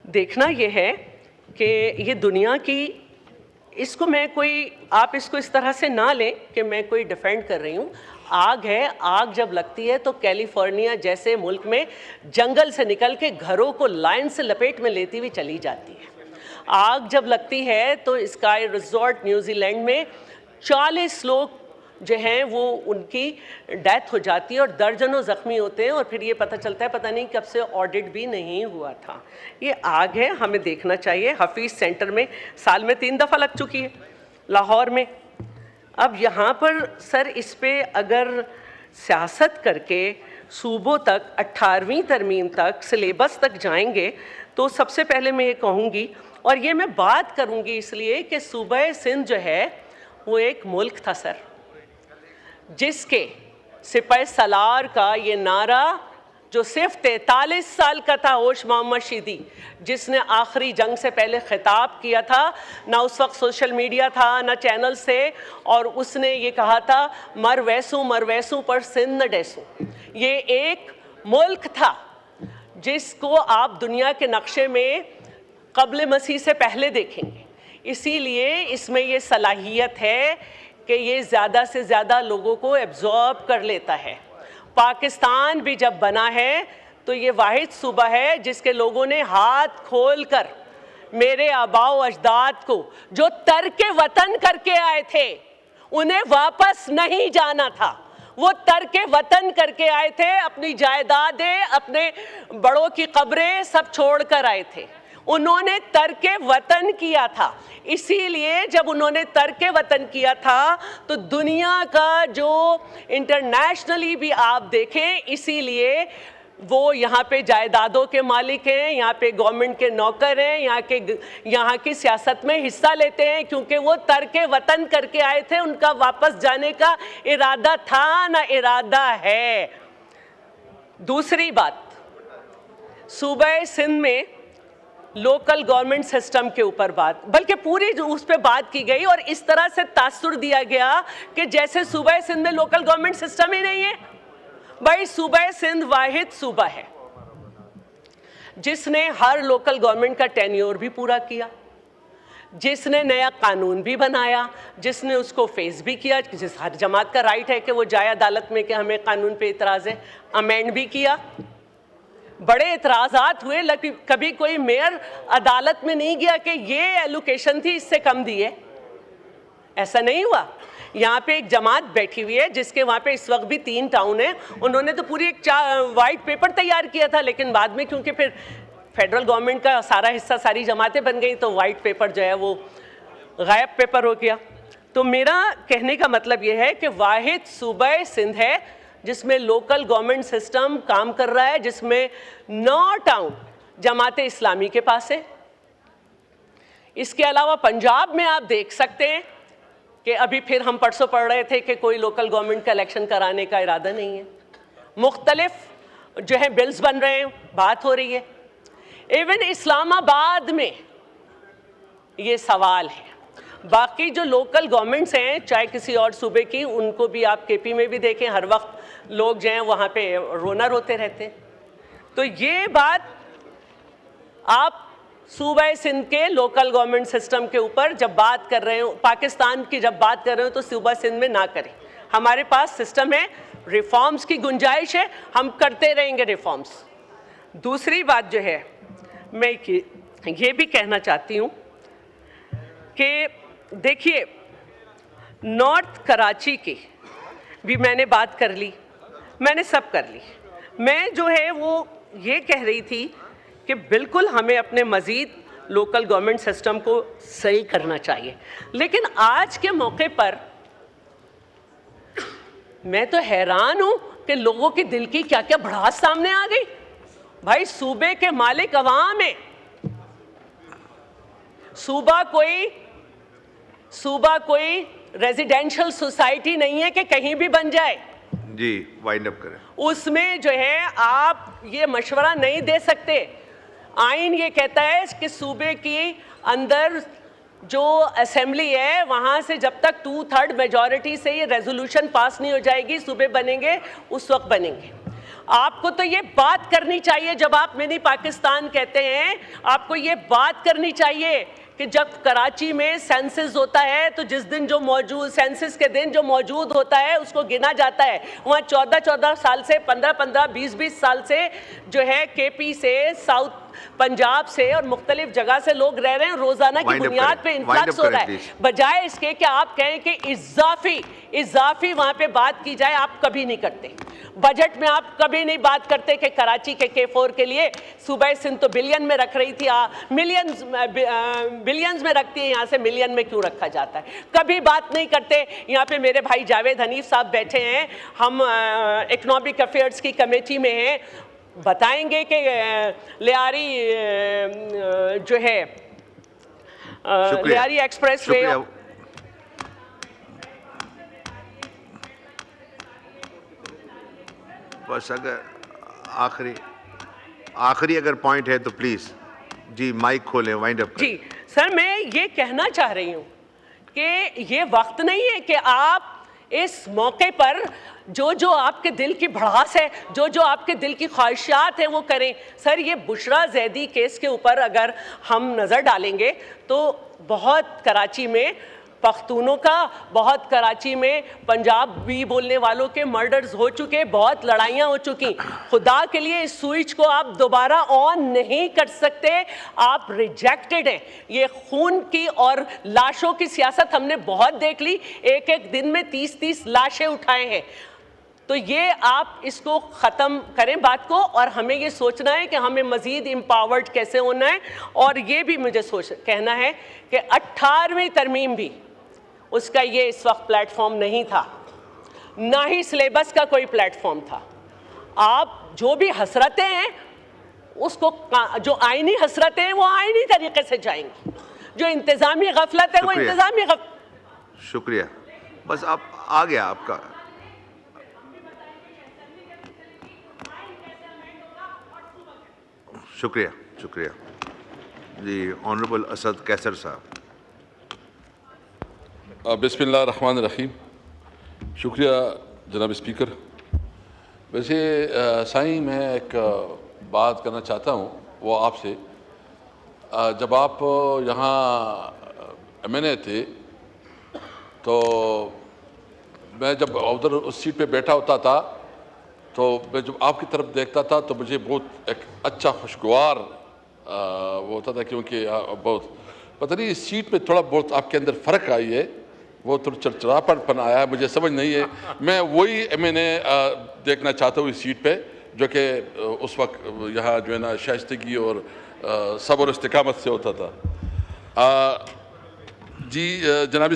देखना ये है कि ये दुनिया की, इसको मैं कोई, आप इसको इस तरह से ना लें कि मैं कोई डिफेंड कर रही हूँ। आग है, आग जब लगती है तो कैलिफोर्निया जैसे मुल्क में जंगल से निकल के घरों को लाइन से लपेट में लेती हुई चली जाती है। आग जब लगती है तो स्काई रिजॉर्ट न्यूजीलैंड में 40 लोग जो हैं वो उनकी डेथ हो जाती है और दर्जनों ज़ख्मी होते हैं, और फिर ये पता चलता है पता नहीं कब से ऑडिट भी नहीं हुआ था। ये आग है, हमें देखना चाहिए। हफीज़ सेंटर में साल में 3 दफ़ा लग चुकी है, लाहौर में। अब यहाँ पर सर इस पे अगर सियासत करके सूबों तक 18वीं तरमीम तक सिलेबस तक जाएंगे तो सबसे पहले मैं ये कहूँगी, और ये मैं बात करूँगी इसलिए कि सूबा सिंध जो है वो एक मुल्क था सर, जिसके सिपाही सलार का ये नारा जो सिर्फ 43 साल का था, होश मोहम्मद शीदी, जिसने आखिरी जंग से पहले खिताब किया था, ना उस वक्त सोशल मीडिया था ना चैनल से, और उसने ये कहा था मर वैसू पर सिंध न डैसू। ये एक मुल्क था जिसको आप दुनिया के नक्शे में क़ब्ल मसीह से पहले देखेंगे। इसीलिए इसमें ये सलाहियत है कि ये ज़्यादा से ज़्यादा लोगों को एब्जॉर्ब कर लेता है। पाकिस्तान भी जब बना है तो ये वाहिद सूबा है जिसके लोगों ने हाथ खोल कर मेरे आबाओ अजदाद को जो तर्के वतन करके आए थे, उन्हें वापस नहीं जाना था। वो तर्के वतन करके आए थे, अपनी जायदादें, अपने बड़ों की कब्रें सब छोड़ कर आए थे। उन्होंने तर्के वतन किया था। इसीलिए जब उन्होंने तर्के वतन किया था तो दुनिया का जो इंटरनेशनली भी आप देखें, इसीलिए वो यहाँ पे जायदादों के मालिक हैं, यहाँ पे गवर्नमेंट के नौकर हैं, यहाँ की सियासत में हिस्सा लेते हैं, क्योंकि वो तर्के वतन करके आए थे। उनका वापस जाने का इरादा था ना इरादा है। दूसरी बात, सूबा सिंध में लोकल गवर्नमेंट सिस्टम के ऊपर बात, बल्कि पूरी उस पर बात की गई और इस तरह से तासुर दिया गया कि जैसे सूबा सिंध में लोकल गवर्नमेंट सिस्टम ही नहीं है। भाई सूबा सिंध वाहिद सूबा है जिसने हर लोकल गवर्नमेंट का टेन्योर भी पूरा किया, जिसने नया कानून भी बनाया, जिसने उसको फेस भी किया, जिस हर जमात का राइट है कि वो जाए अदालत में कि हमें कानून पे इतराज़ है, अमेंड भी किया। बड़े एतराज़ात हुए, लेकिन कभी कोई मेयर अदालत में नहीं गया कि ये एलोकेशन थी इससे कम दी है, ऐसा नहीं हुआ। यहाँ पे एक जमात बैठी हुई है जिसके वहाँ पे इस वक्त भी 3 टाउन है, उन्होंने तो पूरी एक वाइट पेपर तैयार किया था, लेकिन बाद में क्योंकि फिर फेडरल गवर्नमेंट का सारा हिस्सा, सारी जमातें बन गई, तो वाइट पेपर जो है वो गायब पेपर हो गया। तो मेरा कहने का मतलब ये है कि वाहिद सूबा सिंध है जिसमें लोकल गवर्नमेंट सिस्टम काम कर रहा है, जिसमें 9 टाउन जमात इस्लामी के पास है। इसके अलावा पंजाब में आप देख सकते हैं कि अभी फिर हम परसों पढ़ रहे थे कि कोई लोकल गवर्नमेंट का इलेक्शन कराने का इरादा नहीं है। मुख्तलिफ जो है बिल्स बन रहे हैं, बात हो रही है। इवन इस्लामाबाद में ये सवाल है। बाकी जो लोकल गवर्नमेंट्स हैं, चाहे किसी और सूबे की, उनको भी आप केपी में भी देखें, हर वक्त लोग जो हैं वहाँ पे रोना रोते रहते हैं। तो ये बात आप सूबा सिंध के लोकल गवर्नमेंट सिस्टम के ऊपर जब बात कर रहे हो, पाकिस्तान की जब बात कर रहे हो, तो सूबा सिंध में ना करें। हमारे पास सिस्टम है, रिफॉर्म्स की गुंजाइश है, हम करते रहेंगे रिफॉर्म्स। दूसरी बात जो है, मैं ये भी कहना चाहती हूँ कि देखिए, नॉर्थ कराची की भी मैंने बात कर ली, मैंने सब कर ली। मैं जो है वो ये कह रही थी कि बिल्कुल हमें अपने मज़ीद लोकल गवर्नमेंट सिस्टम को सही करना चाहिए, लेकिन आज के मौके पर मैं तो हैरान हूँ कि लोगों के दिल की क्या क्या भड़ास सामने आ गई। भाई सूबे के मालिक अवाम है, सूबा कोई रेजिडेंशियल सोसाइटी नहीं है कि कहीं भी बन जाए। जी, वाइंड अप करें। उसमें जो है आप ये मशवरा नहीं दे सकते। आइन ये कहता है कि सूबे की अंदर जो असेंबली है वहाँ से जब तक 2/3 मेजॉरिटी से ये रेजोल्यूशन पास नहीं हो जाएगी, सूबे बनेंगे उस वक्त बनेंगे। आपको तो ये बात करनी चाहिए, जब आप मिनी पाकिस्तान कहते हैं, आपको ये बात करनी चाहिए कि जब कराची में सेंसस होता है तो जिस दिन जो मौजूद, सेंसस के दिन जो मौजूद होता है उसको गिना जाता है। वहाँ 14-14 साल से, 15-15, 20-20 साल से जो है केपी से, साउथ पंजाब से और मुख्तलिफ जगह से लोग रह रहे हैं, रोजाना की बुनियाद पे इन्फ्लक्स हो रहा है। बजाय इसके कि आप कहें कि इजाफी वहाँ पे बात की जाए, आप कभी नहीं करते। बजट में आप कभी नहीं बात करते कि कराची के K4 के लिए सूबा सिंध तो बिलियन में रख रही थी, बिलियंस में रखती है, यहाँ से मिलियन में क्यों रखा जाता है, कभी बात नहीं करते। यहाँ पे मेरे भाई जावेद हनीफ साहब बैठे हैं, हम इकोनॉमिक अफेयर्स की कमेटी में हैं, बताएंगे कि लियारी जो है लियारी एक्सप्रेस वे, बस अगर आखिरी अगर पॉइंट है तो प्लीज जी माइक खोलें, वाइंड अप जी। सर मैं ये कहना चाह रही हूँ कि ये वक्त नहीं है कि आप इस मौके पर जो आपके दिल की भड़ास है, जो आपके दिल की ख्वाहिशात हैं वो करें। सर ये बुशरा जैदी केस के ऊपर अगर हम नज़र डालेंगे तो बहुत कराची में पख्तूनों का, बहुत कराची में पंजाबी बोलने वालों के मर्डर्स हो चुके, बहुत लड़ाइयाँ हो चुकी। खुदा के लिए इस स्विच को आप दोबारा ऑन नहीं कर सकते, आप रिजेक्टेड हैं। ये खून की और लाशों की सियासत हमने बहुत देख ली, एक एक दिन में 30-30 लाशें उठाए हैं। तो ये आप इसको ख़त्म करें बात को, और हमें ये सोचना है कि हमें मज़ीद एम्पावर्ड कैसे होना है। और ये भी मुझे कहना है कि 18वीं तरमीम भी उसका ये इस वक्त प्लेटफॉर्म नहीं था, ना ही सिलेबस का कोई प्लेटफॉर्म था। आप जो भी हसरतें हैं उसको, जो आईनी हसरतें हैं वो आईनी तरीके से जाएंगी, जो इंतज़ामी गफलत है वो इंतज़ामी शुक्रिया। बस आप आ गया आपका। शुक्रिया शुक्रिया जी। ऑनरेबल असद कैसर साहब। बिस्मिल्लाहिर्रहमानिर्रहीम। शुक्रिया जनाब स्पीकर। वैसे साईं मैं एक बात करना चाहता हूँ वो आपसे, जब आप यहाँ MNA थे तो मैं जब उधर उस सीट पे बैठा होता था तो मैं जब आपकी तरफ देखता था तो मुझे बहुत एक अच्छा खुशगवार वो होता था, क्योंकि बहुत पता नहीं इस सीट पे थोड़ा बहुत आपके अंदर फ़र्क आई है, वो थोड़ा चिड़चिड़ापन आया है, मुझे समझ नहीं है। मैं वही MNA देखना चाहता हूँ इस सीट पे जो कि उस वक्त यहाँ जो है ना शाइस्तगी और सब्र और इस्तिकामत से होता था। जी जनाब